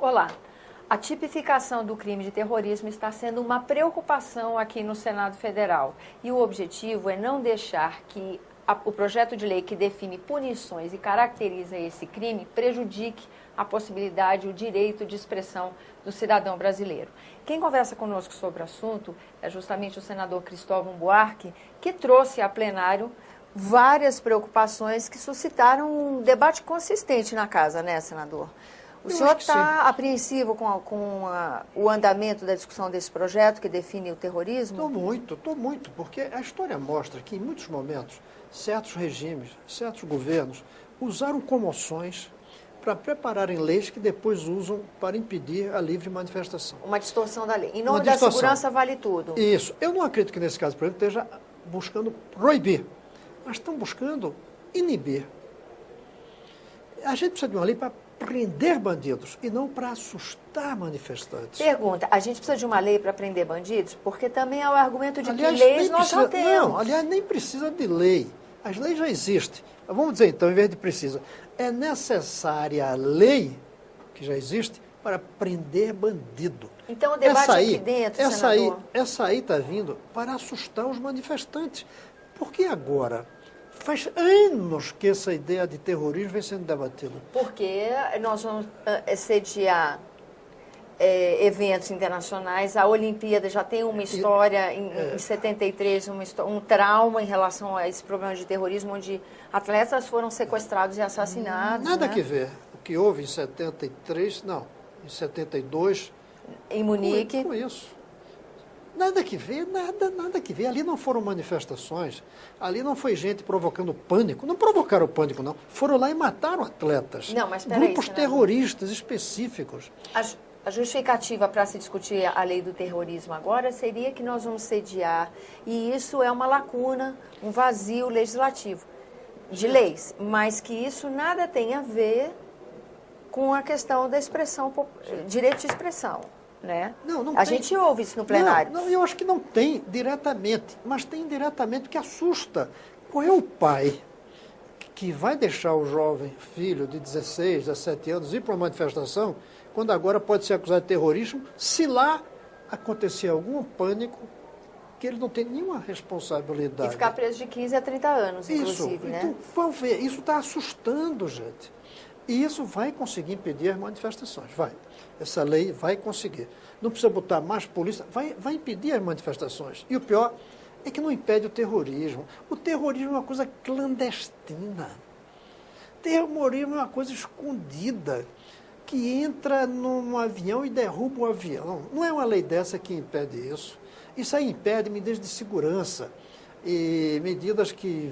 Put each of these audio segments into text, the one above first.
Olá. A tipificação do crime de terrorismo está sendo uma preocupação aqui no Senado Federal. E o objetivo é não deixar que o projeto de lei que define punições e caracteriza esse crime prejudique a possibilidade e o direito de expressão do cidadão brasileiro. Quem conversa conosco sobre o assunto é justamente o senador Cristóvão Buarque, que trouxe a plenário várias preocupações que suscitaram um debate consistente na casa, né, senador? O senhor está apreensivo com o andamento da discussão desse projeto que define o terrorismo? Estou muito, porque a história mostra que, em muitos momentos, certos regimes, certos governos usaram comoções para prepararem leis que depois usam para impedir a livre manifestação. Uma distorção da lei. Em nome da segurança vale tudo. Isso. Eu não acredito que, nesse caso, por exemplo, esteja buscando proibir, mas estão buscando inibir. A gente precisa de uma lei para prender bandidos e não para assustar manifestantes. Pergunta, a gente precisa de uma lei para prender bandidos? Porque também há o argumento de que leis nós já temos. Não, aliás, nem precisa de lei. As leis já existem. Vamos dizer, então, em vez de precisa, é necessária a lei, que já existe, para prender bandido. Então o debate aqui dentro, senador... Essa aí está vindo para assustar os manifestantes. Porque agora... Faz anos que essa ideia de terrorismo vem sendo debatida. Porque nós vamos sediar eventos internacionais. A Olimpíada já tem uma história, em 73, um trauma em relação a esse problema de terrorismo, onde atletas foram sequestrados e assassinados. Nada que ver. O que houve em 73, não, em 72... Em Munique. Com isso. Nada que ver, nada que ver. Ali não foram manifestações, ali não foi gente provocando pânico. Não provocaram pânico, não. Foram lá e mataram atletas. Não, mas peraí, grupos terroristas específicos. A justificativa para se discutir a lei do terrorismo agora seria que nós vamos sediar, e isso é uma lacuna, um vazio legislativo de leis, mas que isso nada tem a ver com a questão da expressão, direito de expressão. Né? Não a gente ouve isso no plenário. Não, eu acho que não tem diretamente, mas tem indiretamente que assusta. Qual é o pai que vai deixar o jovem filho de 16, 17 anos ir para uma manifestação, quando agora pode ser acusado de terrorismo, se lá acontecer algum pânico, que ele não tem nenhuma responsabilidade. E ficar preso de 15 a 30 anos, inclusive, né? Então, vamos ver, isso está assustando, gente. E isso vai conseguir impedir as manifestações, vai. Essa lei vai conseguir. Não precisa botar mais polícia, vai impedir as manifestações. E o pior é que não impede o terrorismo. O terrorismo é uma coisa clandestina. O terrorismo é uma coisa escondida, que entra num avião e derruba o avião. Não é uma lei dessa que impede isso. Isso aí impede medidas de segurança e medidas que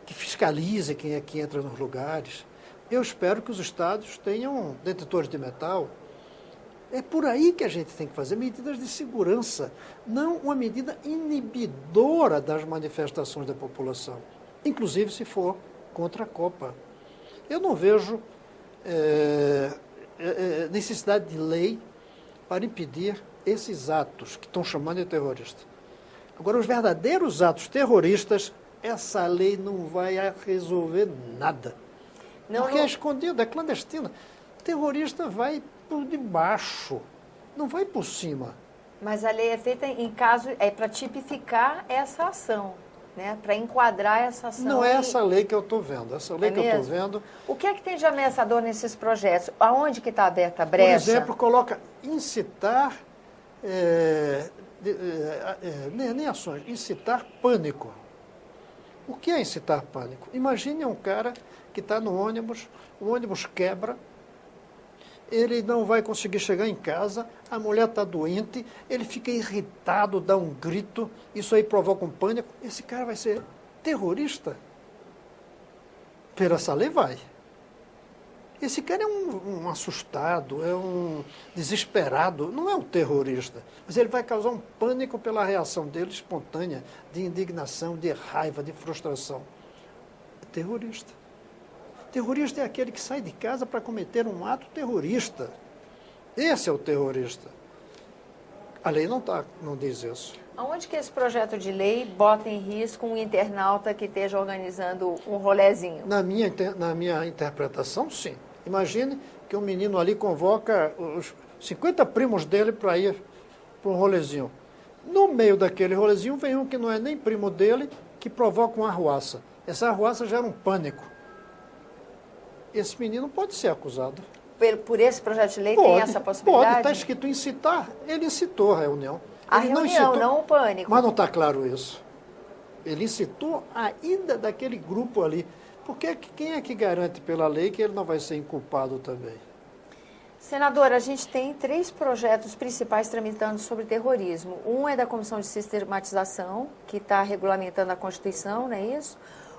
fiscalizem quem é que entra nos lugares. Eu espero que os estados tenham detectores de metal. É por aí que a gente tem que fazer medidas de segurança, não uma medida inibidora das manifestações da população, inclusive se for contra a Copa. Eu não vejo necessidade de lei para impedir esses atos que estão chamando de terroristas. Agora, os verdadeiros atos terroristas, essa lei não vai resolver nada. Porque é escondido, é clandestino. O terrorista vai por debaixo, não vai por cima. Mas a lei é feita em caso, para tipificar essa ação, né? Para enquadrar essa ação. Não é essa lei que eu estou vendo. Essa lei que eu estou vendo... O que é que tem de ameaçador nesses projetos? Aonde que está aberta a brecha? Por exemplo, coloca incitar, nem ações, incitar pânico. O que é incitar pânico? Imagine um cara que está no ônibus, o ônibus quebra, ele não vai conseguir chegar em casa, a mulher está doente, ele fica irritado, dá um grito, isso aí provoca um pânico. Esse cara vai ser terrorista? Pela essa lei vai. Esse cara é um assustado, é um desesperado, não é um terrorista, mas ele vai causar um pânico pela reação dele espontânea, de indignação, de raiva, de frustração. É terrorista. Terrorista é aquele que sai de casa para cometer um ato terrorista. Esse é o terrorista. A lei não diz isso. Aonde que esse projeto de lei bota em risco um internauta que esteja organizando um rolezinho? Na minha interpretação, sim. Imagine que um menino ali convoca os 50 primos dele para ir para um rolezinho. No meio daquele rolezinho vem um que não é nem primo dele, que provoca uma arruaça. Essa arruaça gera um pânico. Esse menino pode ser acusado. Por esse projeto de lei tem essa possibilidade? Pode, está escrito incitar. Ele incitou a reunião. A Ele reunião, incitou, não o pânico. Mas não está claro isso. Ele incitou a ida daquele grupo ali. Porque quem é que garante pela lei que ele não vai ser inculpado também? Senadora, a gente tem 3 projetos principais tramitando sobre terrorismo. Um é da Comissão de Sistematização, que está regulamentando a Constituição, não é isso?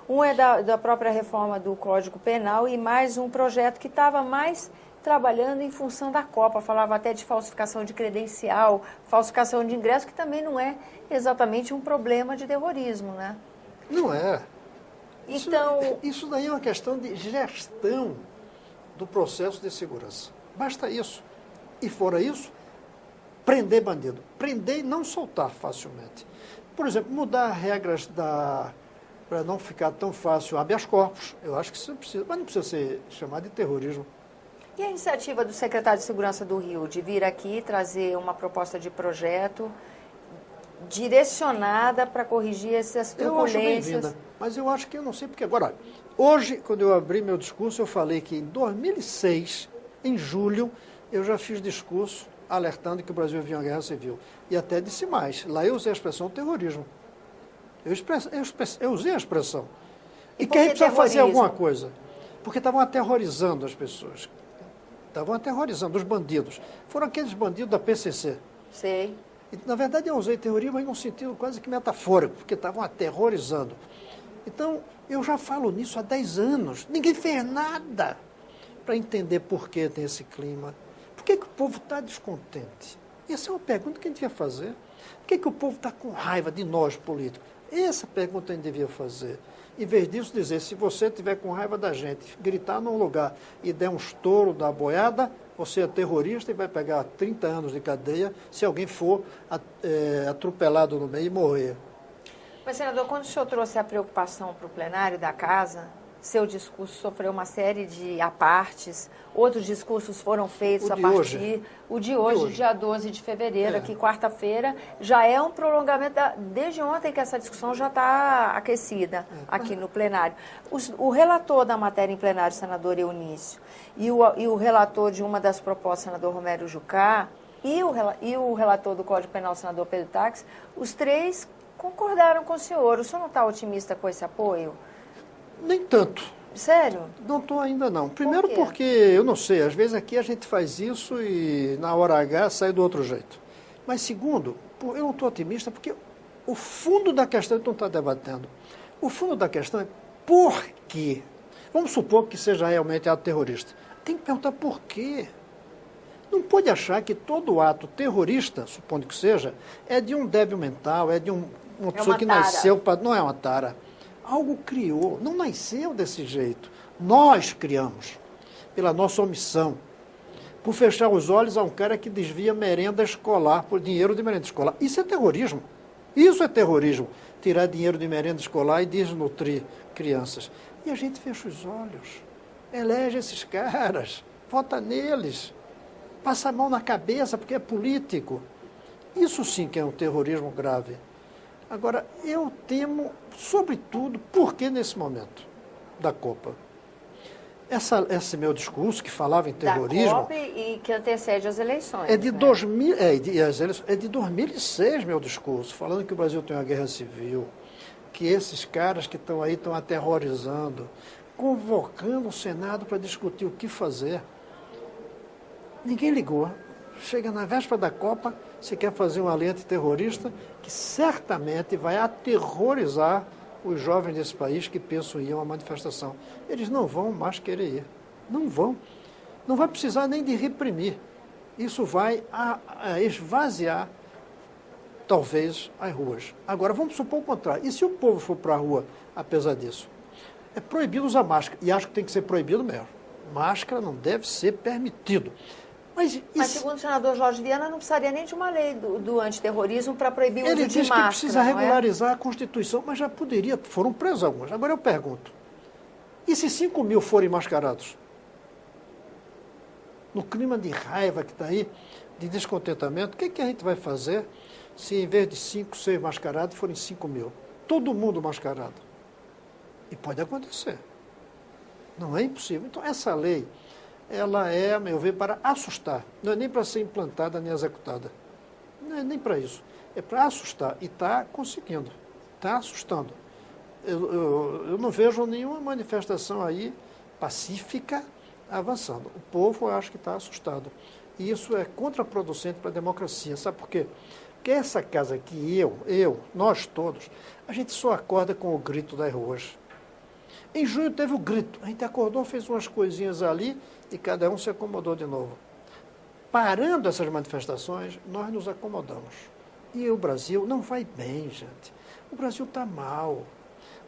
Um é da própria reforma do Código Penal e mais um projeto que estava mais trabalhando em função da Copa. Falava até de falsificação de credencial, falsificação de ingresso, que também não é exatamente um problema de terrorismo, né? Não é. Então, isso daí é uma questão de gestão do processo de segurança. Basta isso. E fora isso, prender bandido. Prender e não soltar facilmente. Por exemplo, mudar regras para não ficar tão fácil habeas corpus. Eu acho que isso precisa, mas não precisa ser chamado de terrorismo. e a iniciativa do secretário de Segurança do Rio de vir aqui trazer uma proposta de projeto direcionada para corrigir essas turbulências? Eu acho bem-vinda, mas eu acho que eu não sei porque. Agora, hoje, quando eu abri meu discurso, eu falei que em 2006, em julho, eu já fiz discurso alertando que o Brasil vivia uma guerra civil. E até disse mais. Lá eu usei a expressão terrorismo. Eu usei a expressão. E que a gente precisa fazer alguma coisa. Porque estavam aterrorizando as pessoas. Estavam aterrorizando os bandidos. Foram aqueles bandidos da PCC. Sei. E, na verdade, eu usei terrorismo em um sentido quase que metafórico, porque estavam aterrorizando. Então, eu já falo nisso há 10 anos. Ninguém fez nada para entender por que tem esse clima. Por que o povo está descontente? Essa é uma pergunta que a gente devia fazer. Por que o povo está com raiva de nós, políticos? Essa pergunta a gente devia fazer. Em vez disso, dizer, se você estiver com raiva da gente, gritar num lugar e der um estouro da boiada, você é terrorista e vai pegar 30 anos de cadeia se alguém for atropelado no meio e morrer. Mas, senador, quando o senhor trouxe a preocupação para o plenário da Casa, seu discurso sofreu uma série de apartes, outros discursos foram feitos a partir... O de hoje, dia 12 de fevereiro, aqui quarta-feira, já é um prolongamento, desde ontem que essa discussão já está aquecida aqui no plenário. O relator da matéria em plenário, senador Eunício, e o relator de uma das propostas, senador Romero Jucá, e o relator do Código Penal, senador Pedro Táxi, os 3 concordaram com o senhor. O senhor não está otimista com esse apoio? Nem tanto. Sério? Não estou ainda não. Primeiro porque, eu não sei, às vezes aqui a gente faz isso e na hora H sai do outro jeito. Mas segundo, eu não estou otimista porque o fundo da questão, a gente não está debatendo, o fundo da questão é por quê? Vamos supor que seja realmente ato terrorista. Tem que perguntar por quê. Não pode achar que todo ato terrorista, supondo que seja, é de um débil mental, é de uma pessoa que nasceu para... Não é uma tara. Algo criou, não nasceu desse jeito. Nós criamos, pela nossa omissão, por fechar os olhos a um cara que desvia merenda escolar, por dinheiro de merenda escolar. Isso é terrorismo. Isso é terrorismo. Tirar dinheiro de merenda escolar e desnutrir crianças. E a gente fecha os olhos. Elege esses caras, vota neles, passa a mão na cabeça porque é político. Isso sim que é um terrorismo grave. Agora, eu temo, sobretudo, por que nesse momento da Copa? Esse meu discurso, que falava em terrorismo... Da Copa e que antecede as eleições. É de 2006, meu discurso, falando que o Brasil tem uma guerra civil, que esses caras que estão aí estão aterrorizando, convocando o Senado para discutir o que fazer. Ninguém ligou. Chega na véspera da Copa, você quer fazer uma lei antiterrorista que certamente vai aterrorizar os jovens desse país que pensam em ir a uma manifestação. Eles não vão mais querer ir. Não vão. Não vai precisar nem de reprimir. Isso vai esvaziar, talvez, as ruas. Agora, vamos supor o contrário. E se o povo for para a rua, apesar disso? É proibido usar máscara. E acho que tem que ser proibido mesmo. Máscara não deve ser permitido. Mas segundo o senador Jorge Viana, não precisaria nem de uma lei do antiterrorismo para proibir o uso de máscara. Ele diz que precisa regularizar a Constituição, mas já poderia, foram presos alguns. Agora eu pergunto, e se 5 mil forem mascarados? no clima de raiva que está aí, de descontentamento, o que a gente vai fazer se em vez de 5, 6 mascarados forem 5 mil? Todo mundo mascarado. E pode acontecer. Não é impossível. Então, essa lei, ela é, a meu ver, para assustar. Não é nem para ser implantada nem executada. Não é nem para isso. É para assustar. E está conseguindo. Está assustando. Eu não vejo nenhuma manifestação aí pacífica avançando. O povo, eu acho que está assustado. E isso é contraproducente para a democracia. Sabe por quê? Porque essa casa aqui, nós todos, a gente só acorda com o grito das ruas. Em junho teve o grito. A gente acordou, fez umas coisinhas ali e cada um se acomodou de novo. Parando essas manifestações, nós nos acomodamos. E o Brasil não vai bem, gente. O Brasil está mal.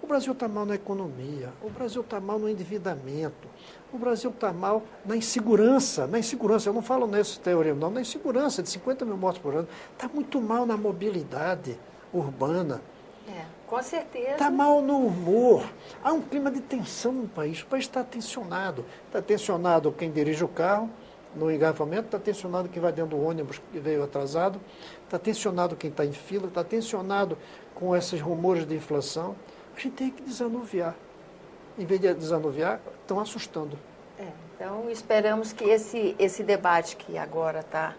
O Brasil está mal na economia, o Brasil está mal no endividamento, o Brasil está mal na insegurança, eu não falo nesse teorema não, na insegurança de 50 mil mortos por ano, está muito mal na mobilidade urbana. Com certeza. Está mal no humor, há um clima de tensão no país, o país está tensionado quem dirige o carro, no engarrafamento, está tensionado quem vai dentro do ônibus que veio atrasado, está tensionado quem está em fila, está tensionado com esses rumores de inflação. A gente tem que desanuviar. Em vez de desanuviar, estão assustando. Então, esperamos que esse debate que agora está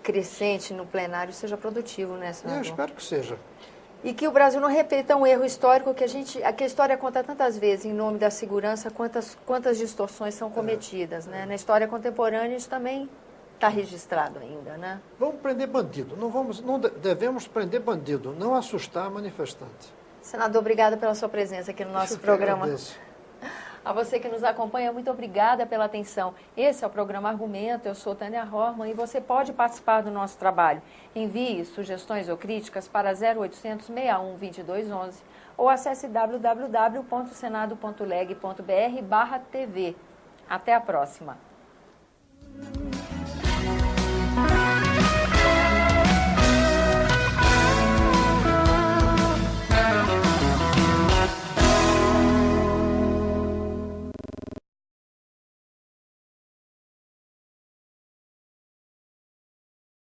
crescente no plenário seja produtivo, né, senador? Eu espero que seja. E que o Brasil não repita um erro histórico que a história conta tantas vezes em nome da segurança, quantas distorções são cometidas, né? Na história contemporânea isso também está registrado ainda, né? Vamos prender bandido. Não devemos prender bandido, não assustar manifestante. Senador, obrigada pela sua presença aqui no nosso programa. Agradeço. A você que nos acompanha, muito obrigada pela atenção. Esse é o programa Argumento, eu sou Tânia Horman e você pode participar do nosso trabalho. Envie sugestões ou críticas para 0800 61 2211 ou acesse www.senado.leg.br/TV. Até a próxima.